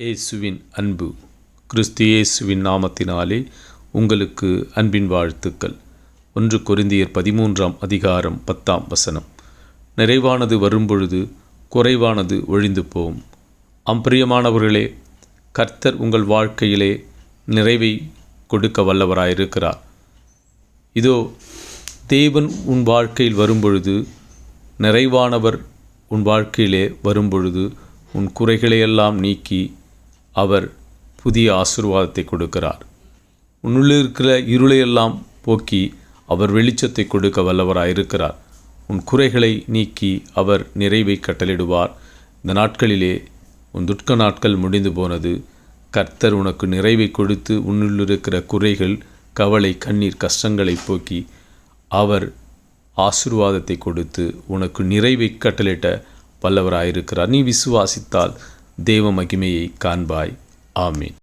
இயேசுவின் அன்பு. கிறிஸ்து இயேசுவின் நாமத்தினாலே உங்களுக்கு அன்பின் வாழ்த்துக்கள். 1 கொரிந்தியர் 13 நிறைவானது வரும்பொழுது குறைவானது ஒழிந்து போகும். அம்பிரியமானவர்களே, கர்த்தர் உங்கள் வாழ்க்கையிலே நிறைவை கொடுக்க வல்லவராயிருக்கிறார். இதோ தேவன் உன் வாழ்க்கையில் வரும்பொழுது, நிறைவானவர் உன் வாழ்க்கையிலே வரும்பொழுது உன் குறைகளையெல்லாம் நீக்கி அவர் புதிய ஆசீர்வாதத்தை கொடுக்கிறார். உன்னுள்ளே இருக்கிற இருளையெல்லாம் போக்கி அவர் வெளிச்சத்தை கொடுக்க வல்லவராயிருக்கிறார். உன் குறைகளை நீக்கி அவர் நிறைவை கட்டளிடுவார். இந்த நாட்களிலே உன் துக்க நாட்கள் முடிந்து போனது. கர்த்தர் உனக்கு நிறைவை கொடுத்து உன்னுள்ளிருக்கிற குறைகள், கவலை, கண்ணீர், கஷ்டங்களை போக்கி அவர் ஆசீர்வாதத்தை கொடுத்து உனக்கு நிறைவை கட்டளிட்ட வல்லவராயிருக்கிறார். நீ விசுவாசித்தால் தேவ மகிமையை காண்பாய். ஆமீன்.